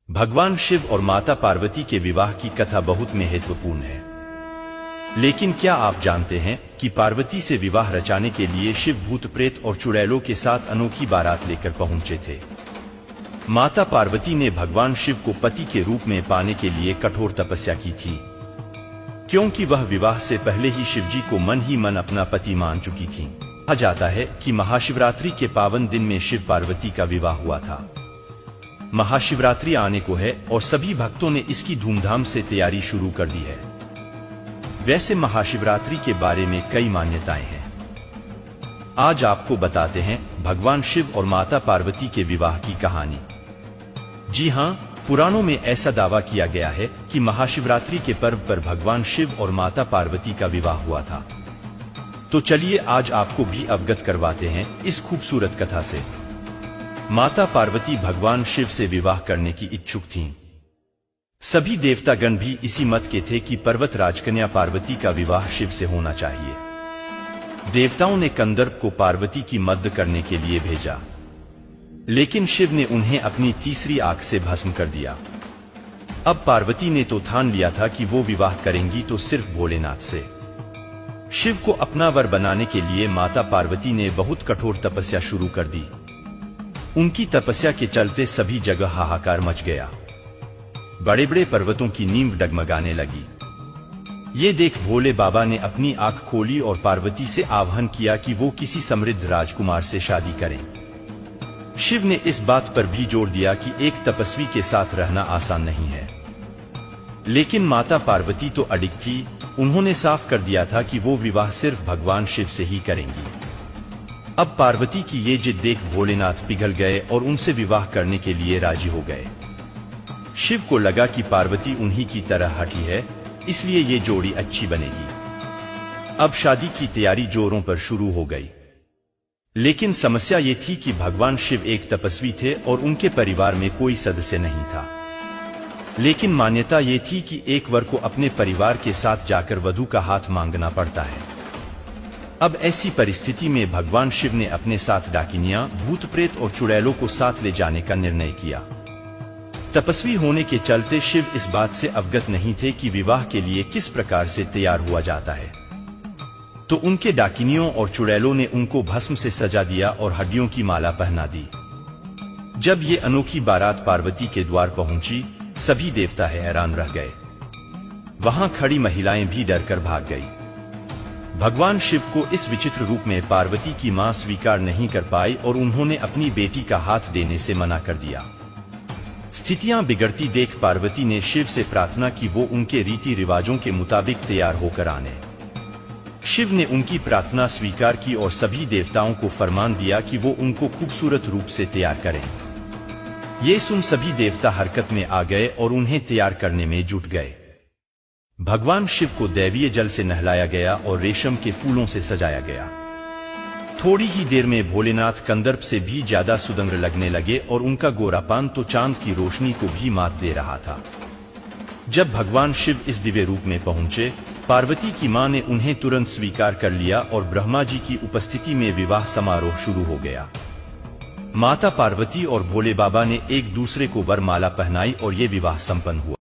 भगवान शिव और माता पार्वती के विवाह की कथा बहुत महत्वपूर्ण है। लेकिन क्या आप जानते हैं कि पार्वती से विवाह रचाने के लिए शिव भूत प्रेत और चुड़ैलों के साथ अनोखी बारात लेकर पहुंचे थे। माता पार्वती ने भगवान शिव को पति के रूप में पाने के लिए कठोर तपस्या की थी, क्योंकि वह विवाह से पहले ही शिवजी को मन ही मन अपना पति मान चुकी थी। कहा जाता है कि महाशिवरात्रि के पावन दिन में शिव पार्वती का विवाह हुआ था। महाशिवरात्रि आने को है और सभी भक्तों ने इसकी धूमधाम से तैयारी शुरू कर दी है। वैसे महाशिवरात्रि के बारे में कई मान्यताएं हैं। आज आपको बताते हैं भगवान शिव और माता पार्वती के विवाह की कहानी। जी हां, पुराणों में ऐसा दावा किया गया है कि महाशिवरात्रि के पर्व पर भगवान शिव और माता पार्वती का विवाह हुआ था। तो चलिए आज आपको भी अवगत करवाते हैं इस खूबसूरत कथा से। माता पार्वती भगवान शिव से विवाह करने की इच्छुक थीं। सभी देवतागण भी इसी मत के थे कि पर्वत राजकन्या पार्वती का विवाह शिव से होना चाहिए। देवताओं ने कंदर्प को पार्वती की मदद करने के लिए भेजा, लेकिन शिव ने उन्हें अपनी तीसरी आंख से भस्म कर दिया। अब पार्वती ने तो ठान लिया था कि वो विवाह करेंगी तो सिर्फ भोलेनाथ से। शिव को अपना वर बनाने के लिए माता पार्वती ने बहुत कठोर तपस्या शुरू कर दी। उनकी तपस्या के चलते सभी जगह हाहाकार मच गया। बड़े बड़े पर्वतों की नींव डगमगाने लगी। ये देख भोले बाबा ने अपनी आंख खोली और पार्वती से आह्वान किया कि वो किसी समृद्ध राजकुमार से शादी करें। शिव ने इस बात पर भी जोर दिया कि एक तपस्वी के साथ रहना आसान नहीं है। लेकिन माता पार्वती तो अडिग थी। उन्होंने साफ कर दिया था कि वो विवाह सिर्फ भगवान शिव से ही करेंगी। अब पार्वती की ये जिद देख भोलेनाथ पिघल गए और उनसे विवाह करने के लिए राजी हो गए। शिव को लगा कि पार्वती उन्हीं की तरह हठी है, इसलिए ये जोड़ी अच्छी बनेगी। अब शादी की तैयारी जोरों पर शुरू हो गई। लेकिन समस्या ये थी कि भगवान शिव एक तपस्वी थे और उनके परिवार में कोई सदस्य नहीं था। लेकिन मान्यता ये थी कि एक वर को अपने परिवार के साथ जाकर वधू का हाथ मांगना पड़ता है। अब ऐसी परिस्थिति में भगवान शिव ने अपने साथ डाकिनियां, भूत प्रेत और चुड़ैलों को साथ ले जाने का निर्णय किया। तपस्वी होने के चलते शिव इस बात से अवगत नहीं थे कि विवाह के लिए किस प्रकार से तैयार हुआ जाता है। तो उनके डाकिनियों और चुड़ैलों ने उनको भस्म से सजा दिया और हड्डियों की माला पहना दी। जब ये अनोखी बारात पार्वती के द्वार पहुंची, सभी देवता हैरान रह गए। वहां खड़ी महिलाएं भी डरकर भाग गई। भगवान शिव को इस विचित्र रूप में पार्वती की मां स्वीकार नहीं कर पाई और उन्होंने अपनी बेटी का हाथ देने से मना कर दिया। स्थितियां बिगड़ती देख पार्वती ने शिव से प्रार्थना की वो उनके रीति रिवाजों के मुताबिक तैयार होकर आने। शिव ने उनकी प्रार्थना स्वीकार की और सभी देवताओं को फरमान दिया कि वो उनको खूबसूरत रूप से तैयार करें। ये सुन सभी देवता हरकत में आ गए और उन्हें तैयार करने में जुट गए। भगवान शिव को दैवीय जल से नहलाया गया और रेशम के फूलों से सजाया गया। थोड़ी ही देर में भोलेनाथ कंदर्प से भी ज्यादा सुंदर लगने लगे और उनका गोरापान तो चांद की रोशनी को भी मात दे रहा था। जब भगवान शिव इस दिव्य रूप में पहुंचे, पार्वती की मां ने उन्हें तुरंत स्वीकार कर लिया और ब्रह्मा जी की उपस्थिति में विवाह समारोह शुरू हो गया। माता पार्वती और भोले बाबा ने एक दूसरे को वरमाला पहनाई और ये विवाह संपन्न हुआ।